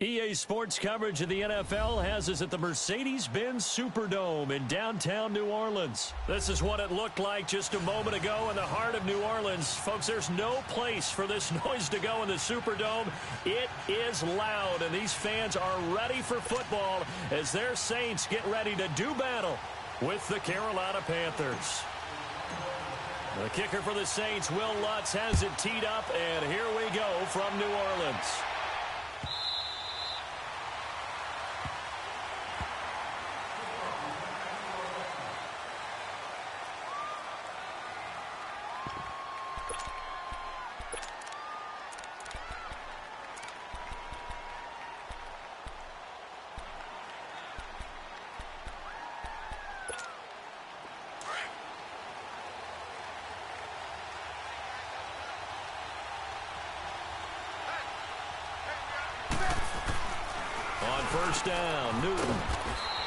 EA Sports coverage of the NFL has us at the Mercedes-Benz Superdome in downtown New Orleans. This is what it looked like just a moment ago in the heart of New Orleans. Folks, there's no place for this noise to go in the Superdome. It is loud, and these fans are ready for football as their Saints get ready to do battle with the Carolina Panthers. The kicker for the Saints, Will Lutz, has it teed up, and here we go from New Orleans. First down, Newton.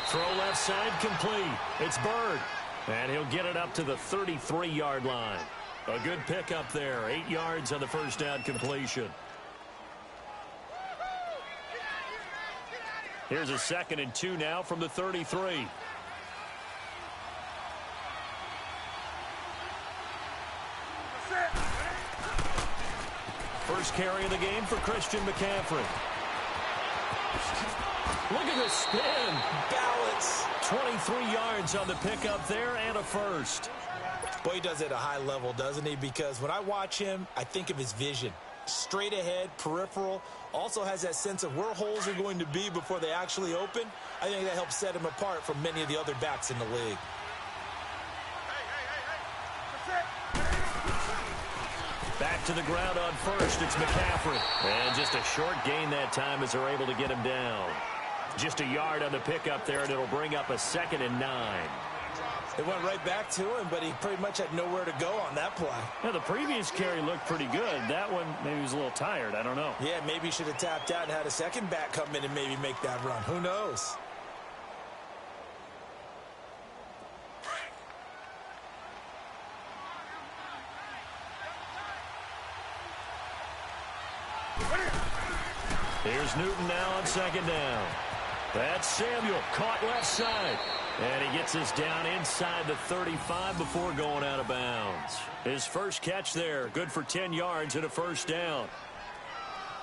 Throw left side complete. It's Bird. And he'll get it up to the 33-yard line. A good pickup there. 8 yards on the first down completion. Here's a 2nd and 2 now from the 33. First carry of the game for Christian McCaffrey. Look at the spin. Balance. 23 yards on the pickup there and a first. Boy, he does it at a high level, doesn't he? Because when I watch him, I think of his vision. Straight ahead, peripheral. Also has that sense of where holes are going to be before they actually open. I think that helps set him apart from many of the other backs in the league. Back to the ground on first. It's McCaffrey. And just a short gain that time as they're able to get him down. Just a yard on the pickup there, and it'll bring up a 2nd and 9. It went right back to him, but he pretty much had nowhere to go on that play. Yeah, the previous carry looked pretty good. That one, maybe he was a little tired. I don't know. Yeah, maybe he should have tapped out and had a second back come in and maybe make that run. Who knows? Here's Newton now on 2nd down. That's Samuel, caught left side. And he gets this down inside the 35 before going out of bounds. His first catch there, good for 10 yards and a first down.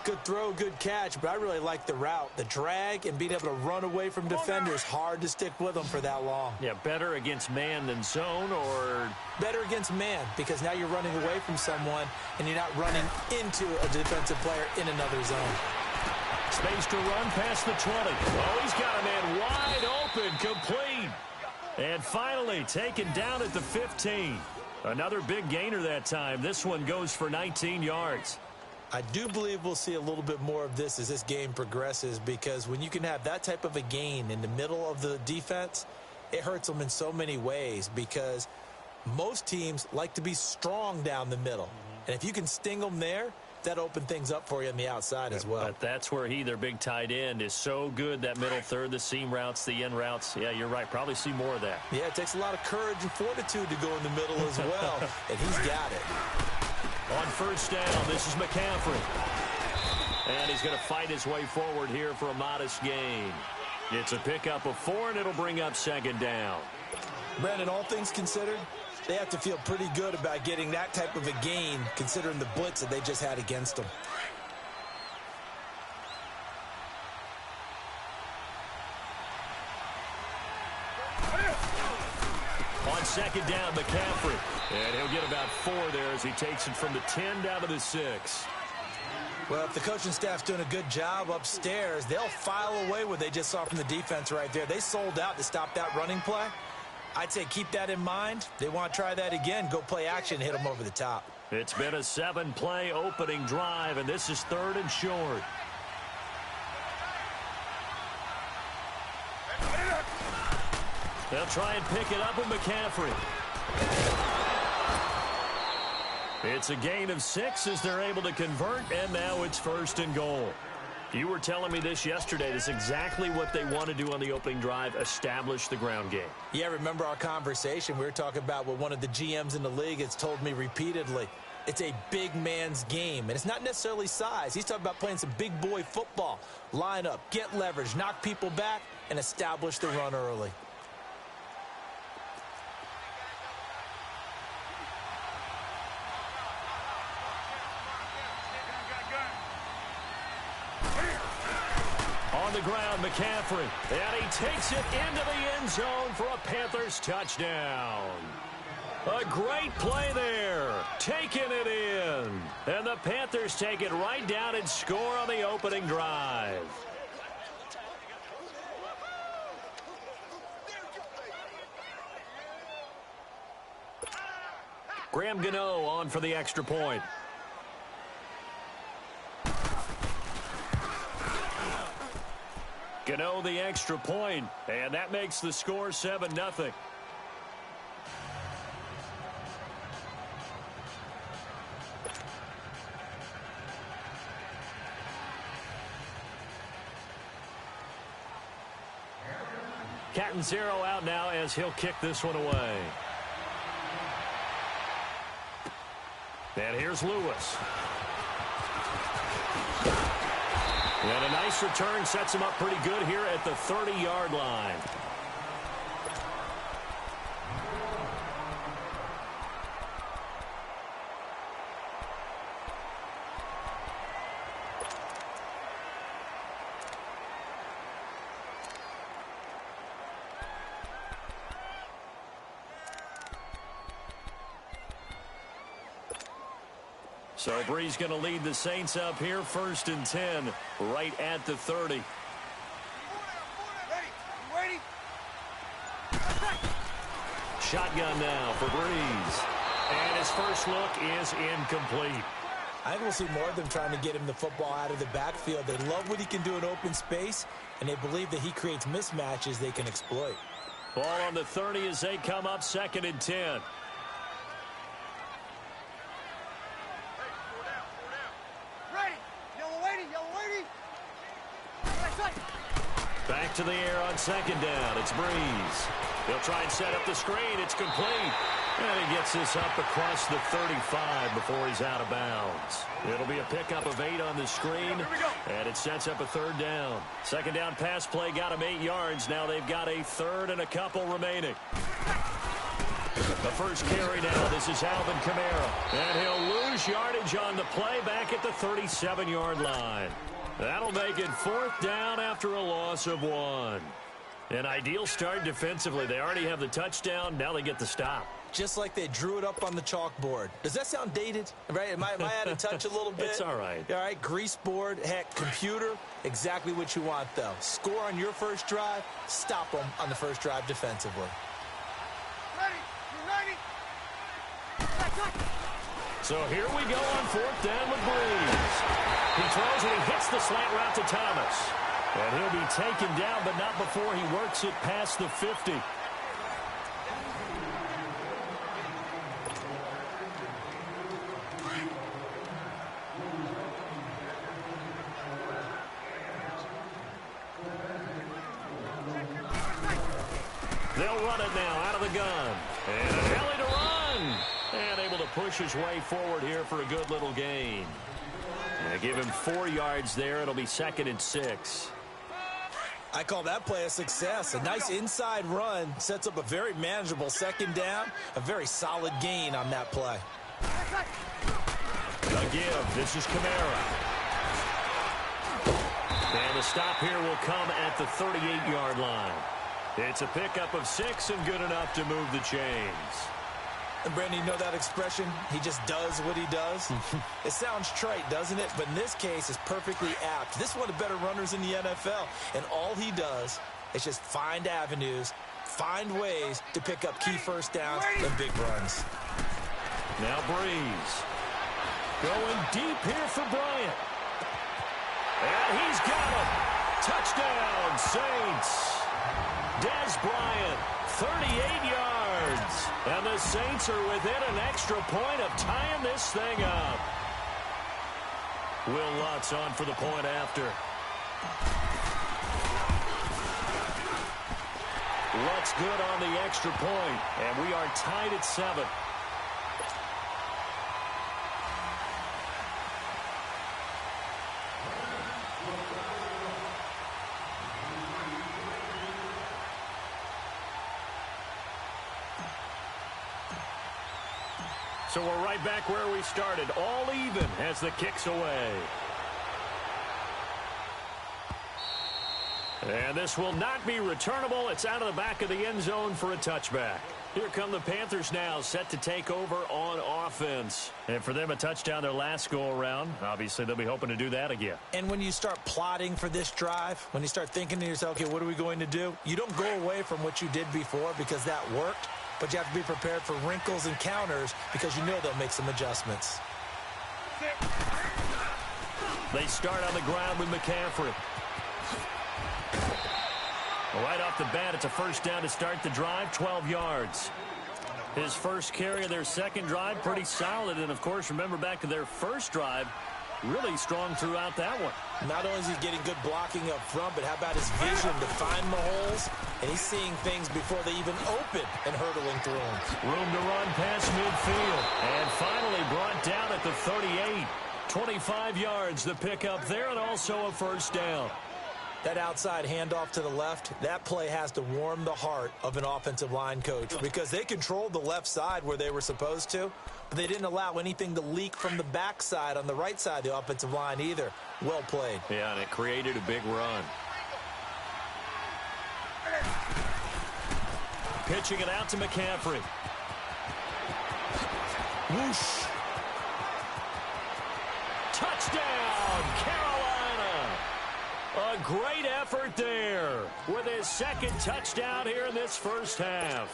Good throw, good catch, but I really like the route. The drag and being able to run away from defenders, hard to stick with them for that long. Yeah, better against man than zone, or? Better against man, because now you're running away from someone and you're not running into a defensive player in another zone. Space to run past the 20. Oh, he's got a man wide open, complete. And finally taken down at the 15. Another big gainer that time. This one goes for 19 yards. I do believe we'll see a little bit more of this as this game progresses, because when you can have that type of a gain in the middle of the defense, it hurts them in so many ways, because most teams like to be strong down the middle. And if you can sting them there, that opened things up for you on the outside as well. But that's where their big tight end, is so good, that middle third, the seam routes, the in routes. Yeah, you're right. Probably see more of that. Yeah, it takes a lot of courage and fortitude to go in the middle as well, and he's got it. On first down, this is McCaffrey. And he's going to fight his way forward here for a modest gain. It's a pickup of 4, and it'll bring up 2nd down. Brandon, all things considered, they have to feel pretty good about getting that type of a gain, considering the blitz that they just had against them. On 2nd down, McCaffrey. And he'll get about 4 there as he takes it from the 10 down to the 6. Well, if the coaching staff's doing a good job upstairs, they'll file away what they just saw from the defense right there. They sold out to stop that running play. I'd say keep that in mind. They want to try that again. Go play action, hit them over the top. It's been a 7-play opening drive, and this is 3rd and short. They'll try and pick it up with McCaffrey. It's a gain of 6 as they're able to convert, and now it's 1st and goal. You were telling me this yesterday. This is exactly what they want to do on the opening drive, establish the ground game. Yeah, remember our conversation. We were talking about what one of the GMs in the league has told me repeatedly. It's a big man's game, and it's not necessarily size. He's talking about playing some big boy football. Line up, get leverage, knock people back, and establish the run early. On the ground, McCaffrey. And he takes it into the end zone for a Panthers touchdown. A great play there. Taking it in. And the Panthers take it right down and score on the opening drive. Graham Gano on for the extra point. Gano the extra point, and that makes the score 7-0. Catanzaro out now as he'll kick this one away. And here's Lewis. And a nice return sets him up pretty good here at the 30-yard line. So Bree's going to lead the Saints up here, 1st and 10, right at the 30. Shotgun now for Breeze. And his first look is incomplete. I think we'll see more of them trying to get him the football out of the backfield. They love what he can do in open space, and they believe that he creates mismatches they can exploit. Ball on the 30 as they come up, 2nd and 10. Back to the air on 2nd down. It's Breeze. He'll try and set up the screen. It's complete. And he gets this up across the 35 before he's out of bounds. It'll be a pickup of 8 on the screen, and it sets up a 3rd down. 2nd down pass play got him 8 yards. Now they've got a 3rd and a couple remaining. The first carry now. This is Alvin Kamara. And he'll lose yardage on the play back at the 37-yard line. That'll make it 4th down after a loss of 1. An ideal start defensively. They already have the touchdown. Now they get the stop. Just like they drew it up on the chalkboard. Does that sound dated? Right? Am I out of touch a little bit? It's all right. All right, grease board, heck, computer, exactly what you want, though. Score on your first drive, stop them on the first drive defensively. So here we go on 4th down with Breeze. He throws and he hits the slant route to Thomas. And he'll be taken down, but not before he works it past the 50. They'll run it now out of the gun. And an alley to run. And able to push his way forward here for a good little gain. And they give him 4 yards there. It'll be 2nd and 6. I call that play a success. A nice inside run sets up a very manageable 2nd down. A very solid gain on that play. A give. This is Kamara. And the stop here will come at the 38-yard line. It's a pickup of 6 and good enough to move the chains. And Brandon, you know that expression? He just does what he does. It sounds trite, doesn't it? But in this case, it's perfectly apt. This is one of the better runners in the NFL. And all he does is just find avenues, find ways to pick up key first downs and big runs. Now Breeze. Going deep here for Bryant. And he's got him. Touchdown, Saints. Des Bryant, 38 yards. And the Saints are within an extra point of tying this thing up. Will Lutz on for the point after. Lutz good on the extra point. And we are tied at 7. So we're right back where we started, all even as the kick's away. And this will not be returnable. It's out of the back of the end zone for a touchback. Here come the Panthers now, set to take over on offense. And for them, a touchdown their last go-around. Obviously, they'll be hoping to do that again. And when you start plotting for this drive, when you start thinking to yourself, okay, what are we going to do? You don't go away from what you did before because that worked, but you have to be prepared for wrinkles and counters because you know they'll make some adjustments. They start on the ground with McCaffrey. Right off the bat, it's a first down to start the drive, 12 yards. His first carry of their second drive, pretty solid. And, of course, remember back to their first drive, really strong throughout that one. Not only is he getting good blocking up front, but how about his vision to find the holes? And he's seeing things before they even open and hurtling through them. Room to run past midfield. And finally brought down at the 38. 25 yards, the pickup there, and also a first down. That outside handoff to the left, that play has to warm the heart of an offensive line coach because they controlled the left side where they were supposed to, but they didn't allow anything to leak from the backside on the right side of the offensive line either. Well played. Yeah, and it created a big run. Pitching it out to McCaffrey. Whoosh. Touchdown, Carolina! A great effort there with his second touchdown here in this first half.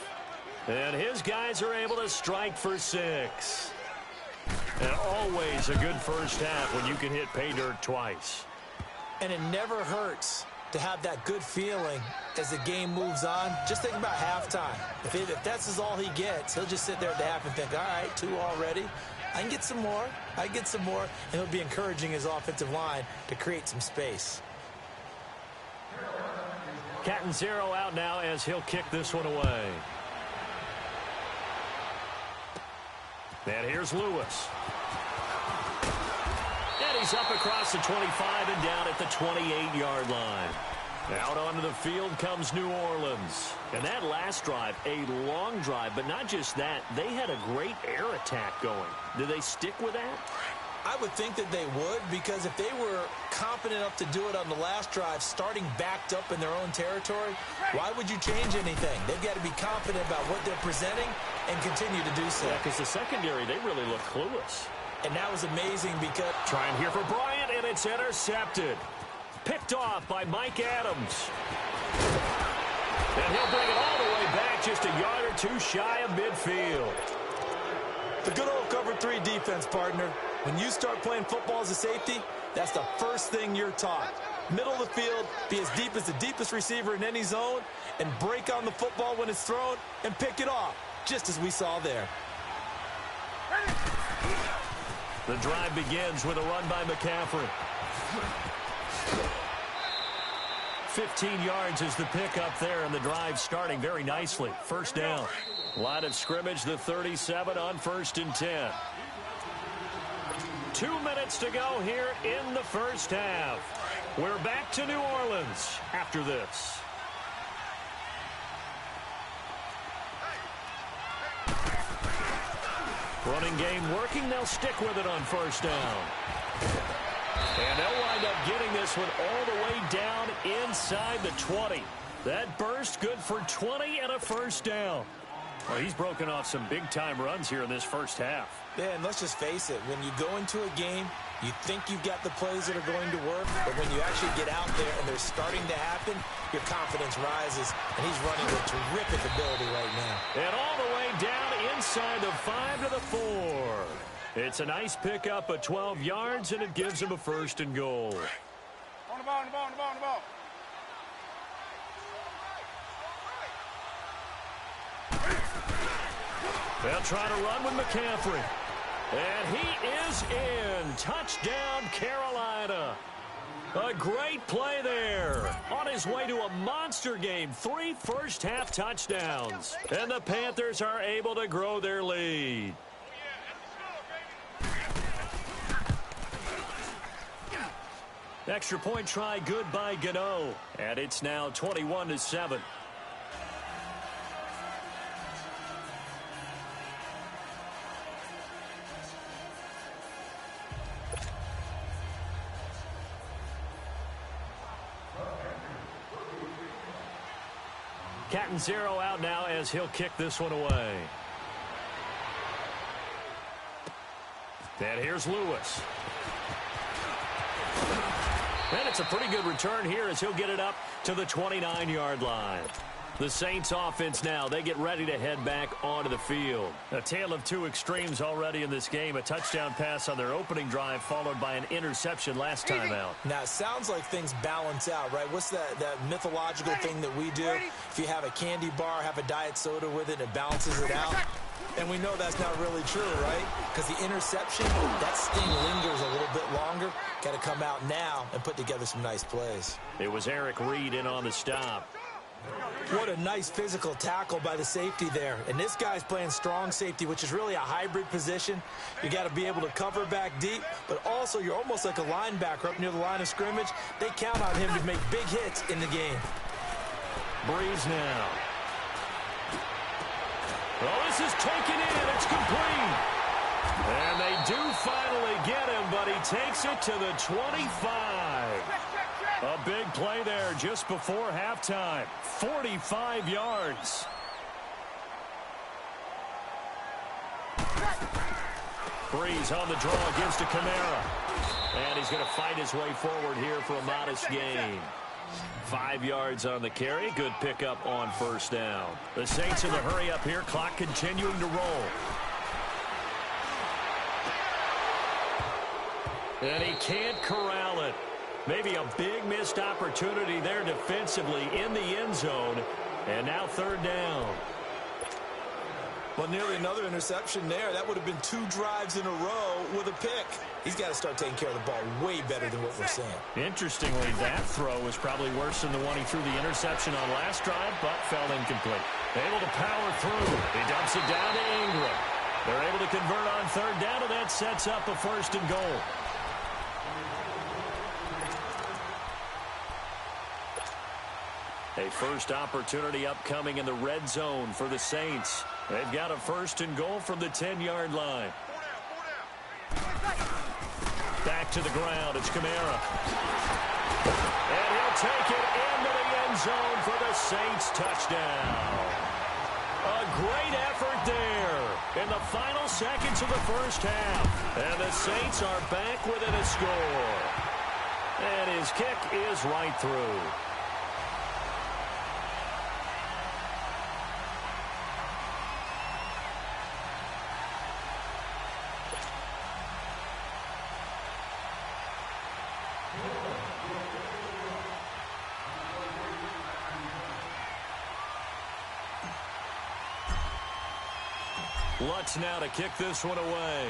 And his guys are able to strike for 6. And always a good first half when you can hit pay dirt twice. And it never hurts to have that good feeling as the game moves on. Just think about halftime. If that's all he gets, he'll just sit there at the half and think, all right, 2 already. I can get some more. I can get some more. And he'll be encouraging his offensive line to create some space. Catanzaro out now as he'll kick this one away. And here's Lewis. And he's up across the 25 and down at the 28-yard line. Out onto the field comes New Orleans. And that last drive, a long drive, but not just that. They had a great air attack going. Did they stick with that? I would think that they would, because if they were confident enough to do it on the last drive, starting backed up in their own territory, why would you change anything? They've got to be confident about what they're presenting and continue to do so. Yeah, because the secondary, they really look clueless. And that was amazing because... Trying here for Bryant, and it's intercepted. Picked off by Mike Adams. And he'll bring it all the way back, just a yard or 2 shy of midfield. The good old cover 3 defense, partner. When you start playing football as a safety, that's the first thing you're taught. Middle of the field, be as deep as the deepest receiver in any zone, and break on the football when it's thrown and pick it off, just as we saw there. The drive begins with a run by McCaffrey. 15 yards is the pickup there, and the drive starting very nicely. First down. Line of scrimmage, the 37 on 1st and 10. 2 minutes to go here in the first half. We're back to New Orleans after this. Running game working. They'll stick with it on first down. And they'll wind up getting this one all the way down inside the 20. That burst good for 20 and a first down. Well, he's broken off some big-time runs here in this first half. Yeah, and let's just face it. When you go into a game, you think you've got the plays that are going to work, but when you actually get out there and they're starting to happen, your confidence rises, and he's running with terrific ability right now. And all the way down inside the 5 to the 4. It's a nice pickup of 12 yards, and it gives him a 1st and goal. On the ball, on the ball, on the ball, on the ball. They'll try to run with McCaffrey. And he is in. Touchdown, Carolina. A great play there. On his way to a monster game. 3 first-half touchdowns. And the Panthers are able to grow their lead. Extra point try good by Gano. And it's now 21-7. Cat and zero out now as he'll kick this one away. And here's Lewis. And it's a pretty good return here as he'll get it up to the 29-yard line. The Saints offense now, they get ready to head back onto the field. A tale of two extremes already in this game. A touchdown pass on their opening drive followed by an interception last time out. Now, it sounds like things balance out, right? What's that mythological thing that we do? If you have a candy bar, have a diet soda with it, it balances it out. And we know that's not really true, right? Because the interception, that sting lingers a little bit longer. Got to come out now and put together some nice plays. It was Eric Reed in on the stop. What a nice physical tackle by the safety there. And this guy's playing strong safety, which is really a hybrid position. You got to be able to cover back deep, but also you're almost like a linebacker up near the line of scrimmage. They count on him to make big hits in the game. Breeze now. Well, this is taken in. It's complete. And they do finally get him, but he takes it to the 25. A big play there just before halftime. 45 yards. Breeze on the draw, gives to Kamara. And he's going to fight his way forward here for a modest gain. 5 yards on the carry. Good pickup on first down. The Saints in the hurry up here. Clock continuing to roll. And he can't corral it. Maybe a big missed opportunity there defensively in the end zone. And now third down. Well, nearly another interception there. That would have been 2 drives in a row with a pick. He's got to start taking care of the ball way better than what we're seeing. Interestingly, that throw was probably worse than the one he threw the interception on last drive, but fell incomplete. Able to power through. He dumps it down to Ingram. They're able to convert on third down, and that sets up a first and goal. A first opportunity upcoming in the red zone for the Saints. They've got a first and goal from the 10-yard line. Back to the ground. It's Kamara. And he'll take it into the end zone for the Saints touchdown. A great effort there in the final seconds of the first half. And the Saints are back within a score. And his kick is right through. Lutz now to kick this one away.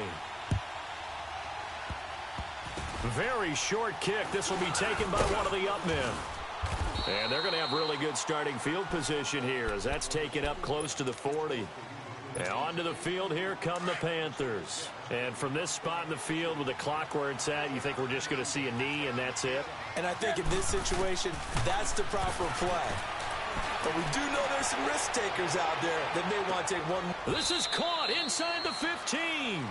Very short kick. This will be taken by one of the up men. And they're going to have really good starting field position here as that's taken up close to the 40. And onto the field here come the Panthers. And from this spot in the field with the clock where it's at, you think we're just going to see a knee and that's it? And I think in this situation, that's the proper play. But we do know there's some risk takers out there that may want to take one. This is caught inside the 15.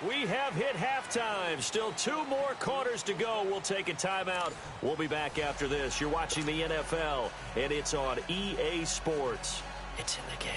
We have hit halftime. Still 2 more quarters to go. We'll take a timeout. We'll be back after this. You're watching the NFL, and it's on EA Sports. It's in the game.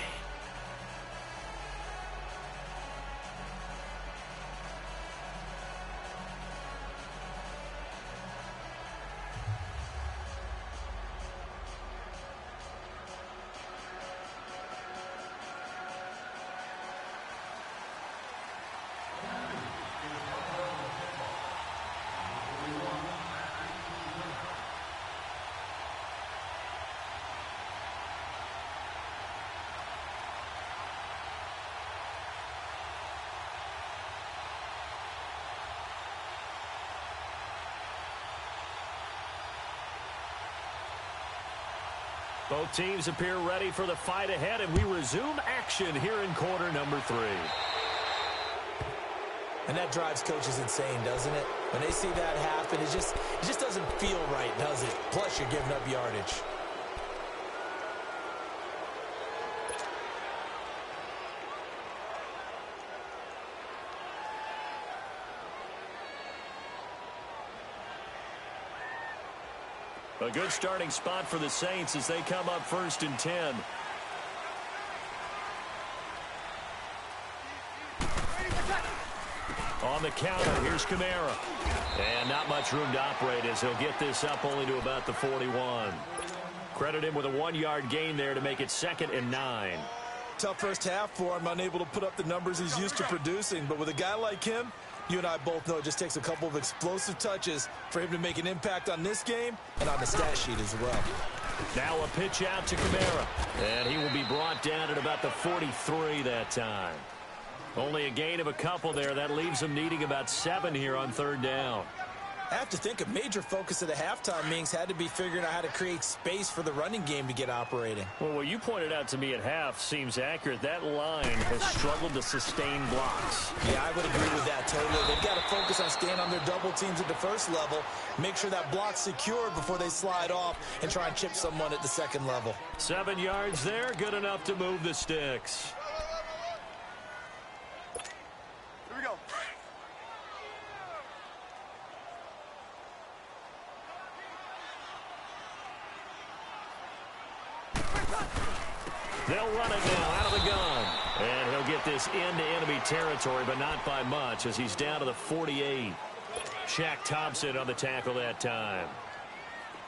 Both teams appear ready for the fight ahead, and we resume action here in quarter number 3. And that drives coaches insane, doesn't it? When they see that happen, it just doesn't feel right, does it? Plus, you're giving up yardage. A good starting spot for the Saints as they come up 1st and 10. On the counter, here's Kamara. And not much room to operate as he'll get this up only to about the 41. Credit him with a 1-yard gain there to make it 2nd and 9. Tough first half for him, unable to put up the numbers he's used to producing. But with a guy like him, you and I both know it just takes a couple of explosive touches for him to make an impact on this game and on the stat sheet as well. Now a pitch out to Kamara. And he will be brought down at about the 43 that time. Only a gain of a couple there. That leaves him needing about 7 here on 3rd down. I have to think a major focus of the halftime meetings had to be figuring out how to create space for the running game to get operating. Well, what you pointed out to me at half seems accurate. That line has struggled to sustain blocks. Yeah, I would agree with that totally. They've got to focus on staying on their double teams at the first level, make sure that block's secured before they slide off and try and chip someone at the second level. 7 yards there, good enough to move the sticks. Here we go. They'll run it now out of the gun. And he'll get this into enemy territory, but not by much as he's down to the 48. Shaq Thompson on the tackle that time.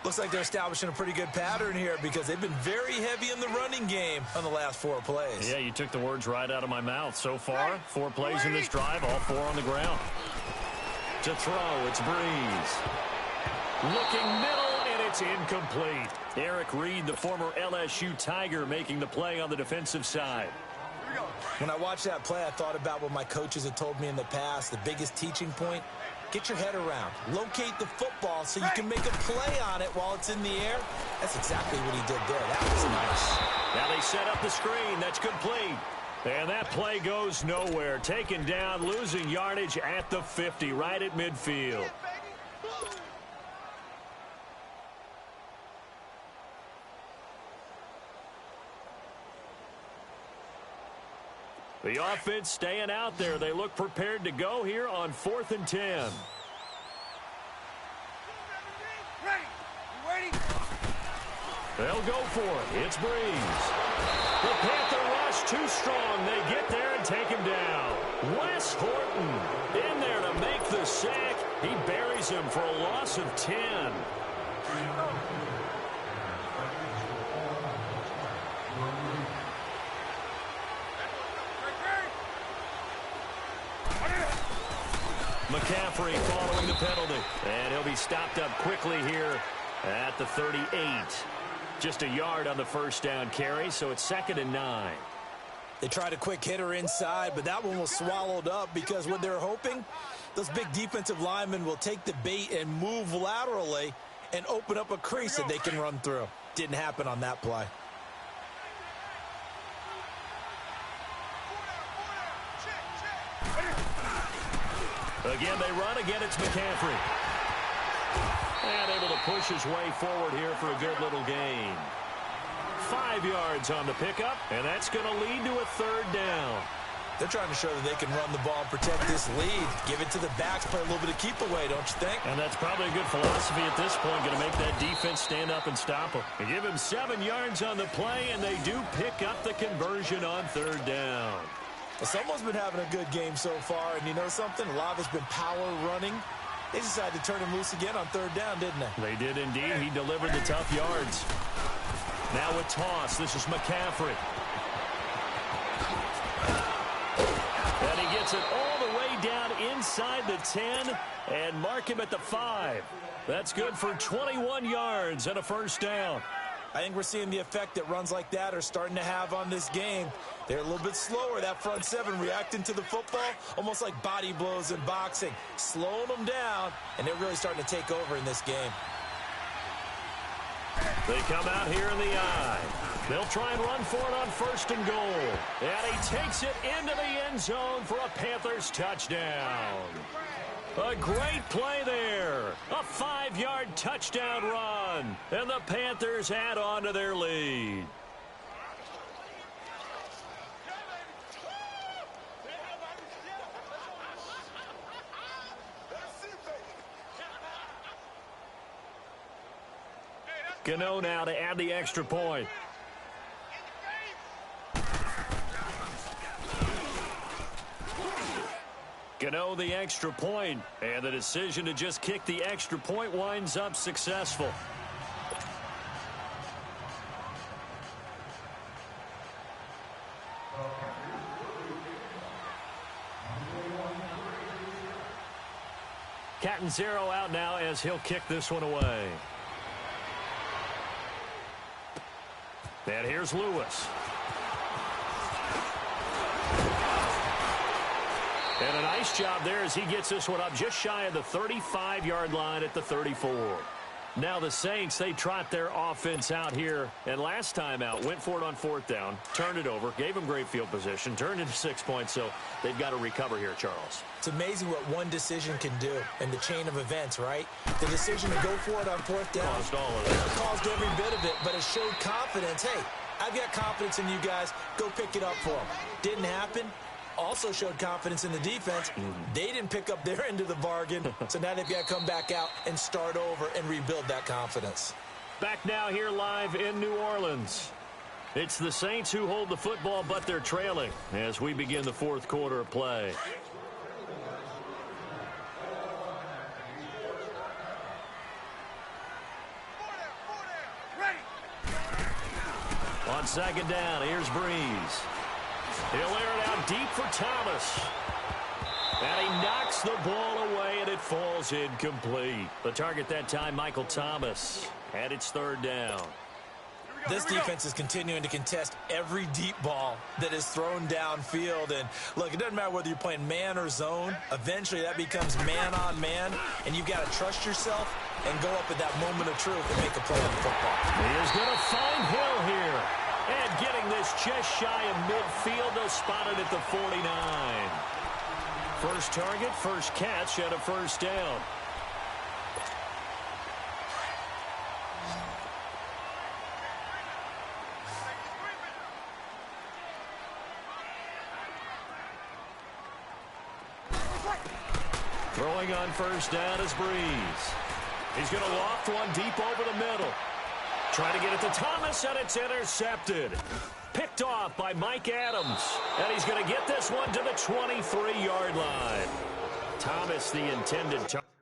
Looks like they're establishing a pretty good pattern here because they've been very heavy in the running game on the last 4 plays. Yeah, you took the words right out of my mouth. So far, 4 plays in this drive, all 4 on the ground. To throw, it's Breeze. Looking middle, and it's incomplete. Eric Reed, the former LSU Tiger, making the play on the defensive side. When I watched that play, I thought about what my coaches had told me in the past. The biggest teaching point, get your head around. Locate the football so you can make a play on it while it's in the air. That's exactly what he did there. That was nice. Now they set up the screen. That's complete. And that play goes nowhere. Taken down, losing yardage at the 50, right at midfield. The offense staying out there. They look prepared to go here on 4th and 10. Ready. You waiting? They'll go for it. It's Breeze. The Panther rush too strong. They get there and take him down. Wes Horton in there to make the sack. He buries him for a loss of 10. McCaffrey following the penalty. And he'll be stopped up quickly here at the 38. Just a yard on the first down carry, so it's 2nd and 9. They tried a quick hitter inside, but that one was swallowed up because what they're hoping, those big defensive linemen will take the bait and move laterally and open up a crease that they can run through. Didn't happen on that play. Again, they run. Again, it's McCaffrey. And able to push his way forward here for a good little gain. 5 yards on the pickup, and that's going to lead to a 3rd down. They're trying to show that they can run the ball and protect this lead. Give it to the backs, play a little bit of keep away, don't you think? And that's probably a good philosophy at this point, going to make that defense stand up and stop them. They give him 7 yards on the play, and they do pick up the conversion on 3rd down. Well, someone's been having a good game so far, and you know something? A lot of it's been power running. They decided to turn him loose again on 3rd down, didn't they? They did indeed. He delivered the tough yards. Now a toss. This is McCaffrey. And he gets it all the way down inside the 10 and mark him at the 5. That's good for 21 yards and a first down. I think we're seeing the effect that runs like that are starting to have on this game. They're a little bit slower, that front 7, reacting to the football, almost like body blows in boxing, slowing them down, and they're really starting to take over in this game. They come out here in the eye. They'll try and run for it on 1st and goal. And he takes it into the end zone for a Panthers touchdown. A great play there. A 5-yard touchdown run. And the Panthers add on to their lead. Gano now to add the extra point. Gano the extra point, and the decision to just kick the extra point winds up successful. Catanzaro out now as he'll kick this one away. And here's Lewis. And a nice job there as he gets this one up just shy of the 35-yard line at the 34. Now the Saints, they trot their offense out here. And last time out, went for it on 4th down, turned it over, gave them great field position, turned into 6 points. So they've got to recover here, Charles. It's amazing what one decision can do in the chain of events, right? The decision to go for it on 4th down Caused all of it. Caused every bit of it, but it showed confidence. Hey, I've got confidence in you guys. Go pick it up for them. Didn't happen. Also showed confidence in the defense. They didn't pick up their end of the bargain, so now they've got to come back out and start over and rebuild that confidence. Back now here live in New Orleans. It's the Saints who hold the football, but they're trailing as we begin the 4th quarter of play. On 2nd down, here's Breeze. He'll air it out deep for Thomas. And he knocks the ball away, and it falls incomplete. The target that time, Michael Thomas. And it's 3rd down. This defense is continuing to contest every deep ball that is thrown downfield. And, look, it doesn't matter whether you're playing man or zone. Eventually, that becomes man-on-man, and you've got to trust yourself and go up at that moment of truth and make a play on the football. He is going to find Hill here. And getting this just shy of midfield, they'll spot it at the 49. First target, first catch, and a 1st down. Throwing on 1st down is Breeze. He's going to loft one deep over the middle. Trying to get it to Thomas, and it's intercepted. Picked off by Mike Adams. And he's going to get this one to the 23-yard line. Thomas, the intended target.